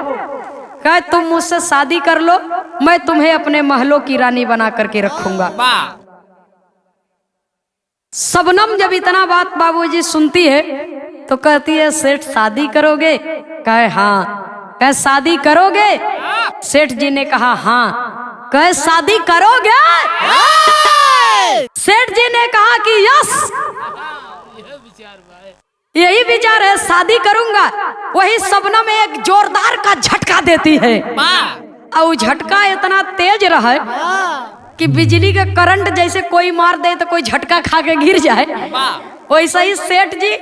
कहे तुम मुझसे शादी कर लो, मैं तुम्हें अपने महलों की रानी बना करके रखूंगा। शबनम जब इतना बात बाबूजी सुनती है तो कहती है सेठ शादी करोगे? कहे हाँ। कहे शादी करोगे? सेठ जी ने कहा हाँ। कहे शादी करोगे? सेठ जी ने कहा कि यस, यही विचार है, शादी करूंगा। वही शबनम एक जोरदार का झटका देती है और झटका इतना तेज रहा कि बिजली का करंट जैसे कोई मार दे तो कोई झटका खा के गिर जाए, वैसा ही सेठ जी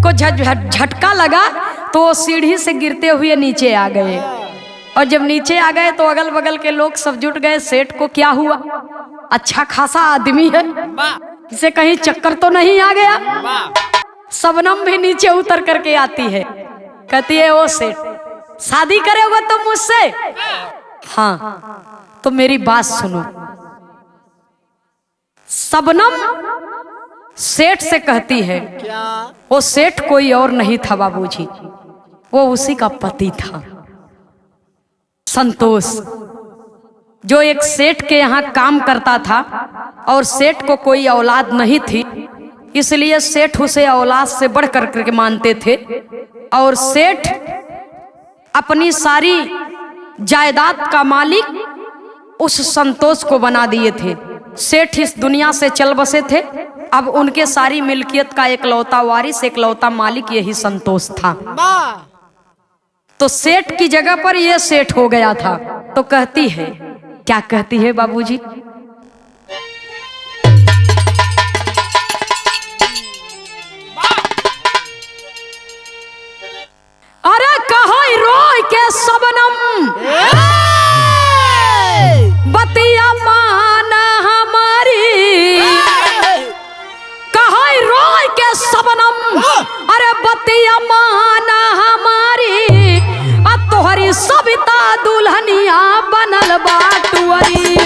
को झटका लगा तो सीढ़ी से गिरते हुए नीचे आ गए। और जब नीचे आ गए तो अगल बगल के लोग सब जुट गए। सेठ को क्या हुआ? अच्छा खासा आदमी है, इसे कहीं चक्कर तो नहीं आ गया? शबनम भी नीचे उतर करके आती है, कहती है ओ सेठ शादी करोगे तुम मुझसे? हाँ। तो मेरी बात सुनो। शबनम सेठ से कहती है, वो सेठ कोई और नहीं था बाबूजी, वो उसी का पति था संतोष, जो एक सेठ के यहाँ काम करता था और सेठ को कोई औलाद नहीं थी, इसलिए सेठ उसे औलाद से बढ़ कर मानते थे। और सेठ अपनी सारी जायदाद का मालिक उस संतोष को बना दिए थे। सेठ इस दुनिया से चल बसे थे, अब उनके सारी मिल्कियत का एकलौता वारिस, एकलौता मालिक यही संतोष था। तो सेठ की जगह पर यह सेठ हो गया था। तो कहती है, क्या कहती है बाबूजी? अरे कहो रोय के शबनम बतिया मान हमारी, कहो रोय के शबनम अरे बतिया मान हमारी, तोहरी सविता दुल्हनिया बनल बाटुअरी।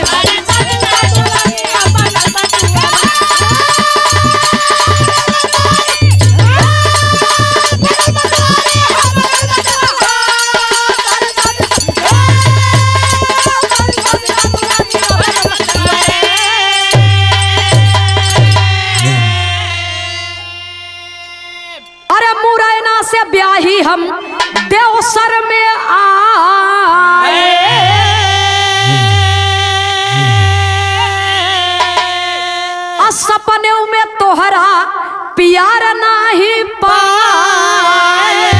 अरे मुरैना से ब्याही हम देवसर में आए, सपने में तोहरा प्यार नहीं पाए,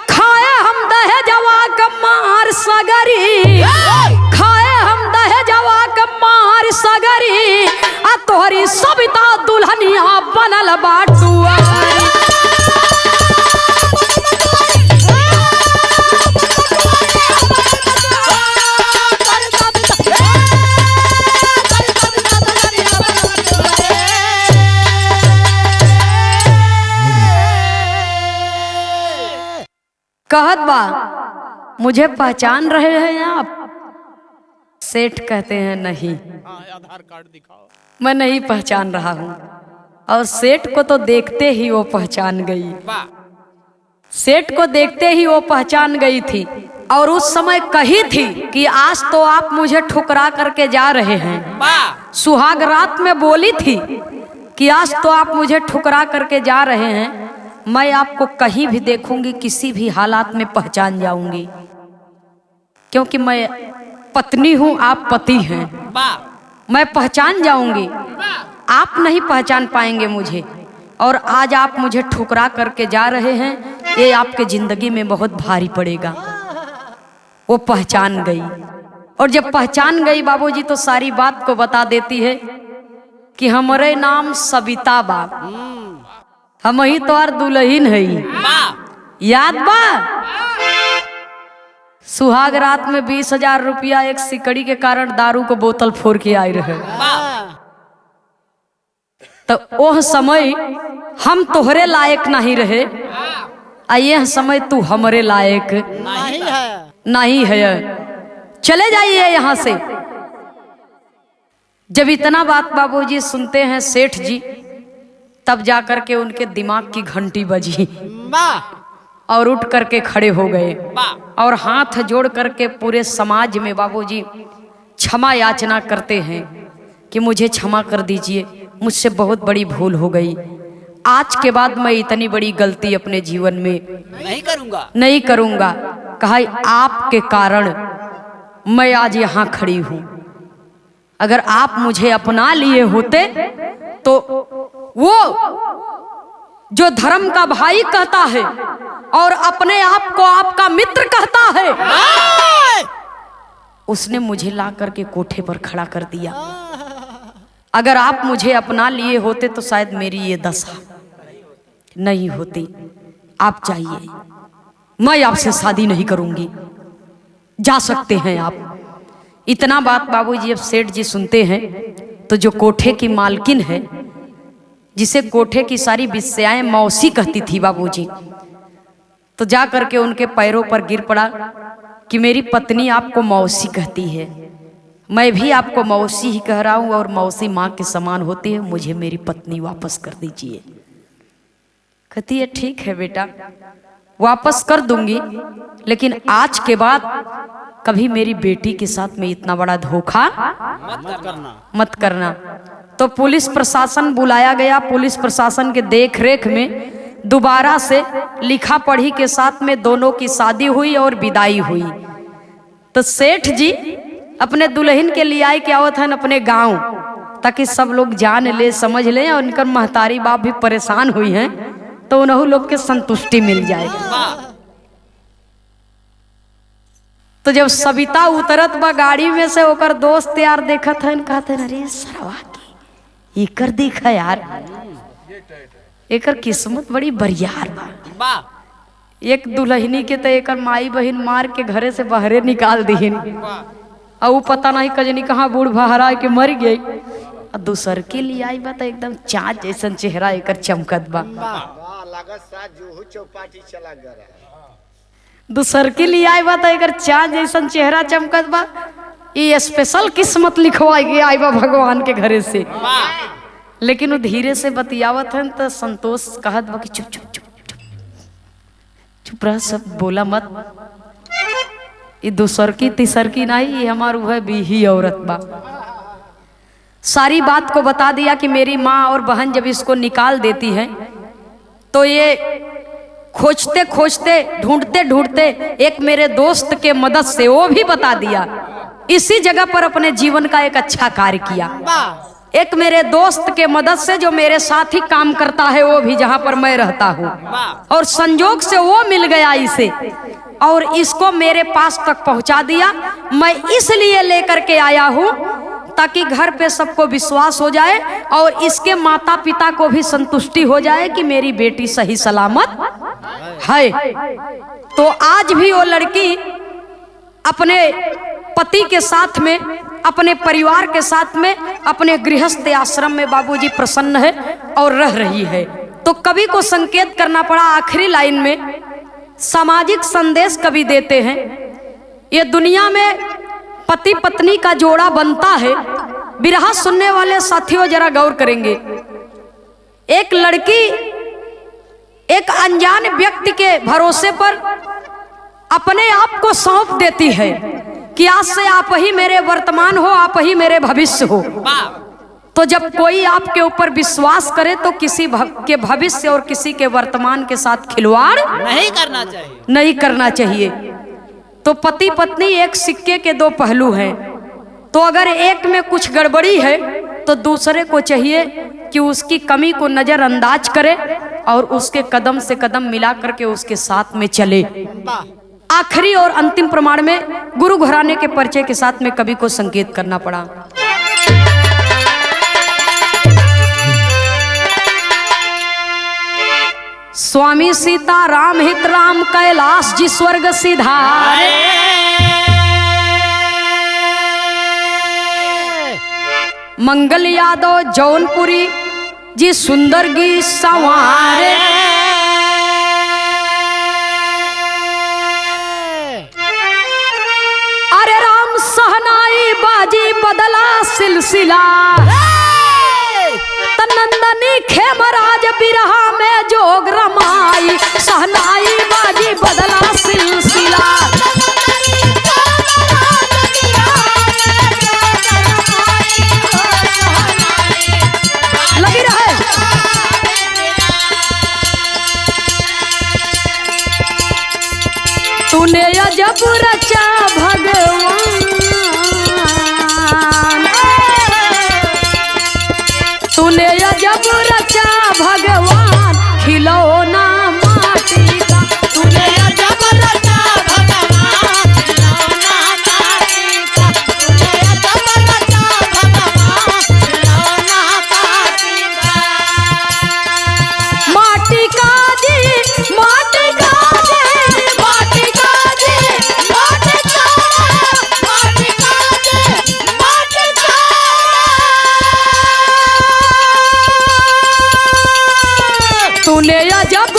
खाए हम दहेजवा का मार सगरी, खाए हम दहेजवा का मार सगरी, तोहरी सविता दुल्हनिया बनल बाटुआ। कहत बा मुझे पहचान रहे हैं आप? सेठ कहते हैं नहीं, आधार कार्ड दिखाओ। मैं नहीं पहचान रहा हूँ। और सेठ को तो देखते ही वो पहचान गई, सेठ को देखते ही वो पहचान गई थी। और उस समय कही थी कि आज तो आप मुझे ठुकरा करके जा रहे हैं। सुहाग रात में बोली थी कि आज तो आप मुझे ठुकरा करके जा रहे हैं, मैं आपको कहीं भी देखूंगी किसी भी हालात में पहचान जाऊंगी, क्योंकि मैं पत्नी हूं, आप पति हैं, मैं पहचान जाऊंगी, आप नहीं पहचान पाएंगे मुझे। और आज आप मुझे ठुकरा करके जा रहे हैं, ये आपके जिंदगी में बहुत भारी पड़ेगा। वो पहचान गई, और जब पहचान गई बाबूजी तो सारी बात को बता देती है कि हमारे नाम सविता बा, हम ही तो और दुल्हन है, याद बा? सुहाग रात में 20,000 रुपया एक सिकड़ी के कारण दारू को बोतल फोड़ के आई रहे। तो वह समय हम तोहरे लायक नहीं रहे, यह समय तू हमरे लायक नहीं है। चले जाइए यहाँ से। जब इतना बात बाबूजी सुनते हैं सेठ जी, तब जाकर के उनके दिमाग की घंटी बजी और उठ करके खड़े हो गए और हाथ जोड़ करके पूरे समाज में बाबूजी क्षमा याचना करते हैं कि मुझे क्षमा कर दीजिए, मुझसे बहुत बड़ी भूल हो गई। आज के बाद मैं इतनी बड़ी गलती अपने जीवन में नहीं करूंगा। कहा आपके कारण मैं आज यहाँ खड़ी हूँ। अगर आप मुझे अपना लिए होते तो वो जो धर्म का भाई कहता है और अपने आप को आपका मित्र कहता है, उसने मुझे ला करके कोठे पर खड़ा कर दिया। अगर आप मुझे अपना लिए होते तो शायद मेरी ये दशा नहीं होती। आप जाइए, मैं आपसे शादी नहीं करूंगी, जा सकते हैं आप। इतना बात बाबूजी अब सेठ जी सुनते हैं तो जो कोठे की मालकिन है, जिसे कोठे की सारी विषयाएं मौसी कहती थी बाबूजी, तो जा करके उनके पैरों पर गिर पड़ा कि मेरी पत्नी आपको मौसी कहती है, मैं भी आपको मौसी ही कह रहा हूं और मौसी माँ के समान होती है, मुझे मेरी पत्नी वापस कर दीजिए। कहती है ठीक है बेटा, वापस कर दूंगी, लेकिन आज के बाद कभी मेरी बेटी के साथ में इतना बड़ा धोखा मत करना। तो पुलिस प्रशासन बुलाया गया। पुलिस प्रशासन के देख रेख में दोबारा से लिखा पढ़ी के साथ में दोनों की शादी हुई और विदाई हुई। तो सेठ जी अपने दुल्हन के लिए आए क्या होता है अपने गांव, ताकि सब लोग जान ले समझ ले और उनकर महतारी बाप भी परेशान हुई हैं तो उन्हों लोग के संतुष्टि मिल जाएगी। तो जब सविता उतरत बा गाड़ी में से, ओकर दोस्त यार देखत है, कहते अरे सरवा की एकर देखा यार, एकर किस्मत बड़ी बरियार बा। एक दुल्हनी के तो एकर माई बहन मार के घरे से बाहरे निकाल दीन, और वो पता नहीं कजनी कहाँ बूढ़ बहरा के मर गई। और दूसर के लिए आई बा तो एकदम चाँद जैसन चेहरा एकर चमकत बा। दूसर के लिए आई बा तो एकर चाँद जैसन चेहरा चमकत बा। ये स्पेशल किस्मत लिखवाई गई आई बा भगवान के घरे से। लेकिन वो धीरे से बतियावत है तो संतोष कहत बा कि चुप चुप चुप चुप चुप रह, सब बोला मत। ये दूसर की तीसर की नहीं, ये हमार वह बीही औरत बा। सारी बात को बता दिया कि मेरी माँ और बहन जब इसको निकाल देती है तो ये खोजते खोजते ढूंढते ढूंढते एक मेरे दोस्त के मदद से, वो भी बता दिया, इसी जगह पर अपने जीवन का एक अच्छा कार्य किया। एक मेरे दोस्त के मदद से जो मेरे साथ ही काम करता है, वो भी जहां पर मैं रहता हूँ, और संजोग से वो मिल गया इसे और इसको मेरे पास तक पहुंचा दिया। मैं इसलिए लेकर के आया हूँ ताकि घर पे सबको विश्वास हो जाए और इसके माता पिता को भी संतुष्टि हो जाए कि मेरी बेटी सही सलामत है। तो आज भी वो लड़की अपने पति के साथ में, अपने परिवार के साथ में, अपने गृहस्थ आश्रम में बाबूजी प्रसन्न है और रह रही है। तो कवि को संकेत करना पड़ा, आखिरी लाइन में सामाजिक संदेश कवि देते हैं। ये दुनिया में पति पत्नी का जोड़ा बनता है। बिरहा सुनने वाले साथियों जरा गौर करेंगे, एक लड़की एक अनजान व्यक्ति के भरोसे पर अपने आप को सौंप देती है कि आज से आप ही मेरे वर्तमान हो, आप ही मेरे भविष्य हो। तो जब कोई आपके ऊपर विश्वास करे तो किसी के भविष्य और किसी के वर्तमान के साथ खिलवाड़ नहीं करना चाहिए। तो पति पत्नी एक सिक्के के दो पहलू हैं। तो अगर एक में कुछ गड़बड़ी है तो दूसरे को चाहिए कि उसकी कमी को नजरअंदाज करे और उसके कदम से कदम मिला करके उसके साथ में चले। आखिरी और अंतिम प्रमाण में गुरु घराने के परिचय के साथ में कवि को संकेत करना पड़ा। स्वामी सीता राम हित राम कैलाश जी स्वर्ग सिधारे, मंगल यादव जौनपुरी जी सुंदर गीत संवारे। अरे राम बदला सिलसिला तनंदनी खेमराज बिरहा में जोग रमाई सहनाई बाजी बदला सिलसिला लगी रहे। तूने अजब रचा भगवान, तूने अजब रचा भगवान खिलौना माटी का, तूने अजब रचा भगवान खिलौना माटी का, तूने अजब रचा भगवान खिलौना माटी का। माटी का जी माटी का जी माटी का जी माटी का माटी का जी माटी का। तूने अजब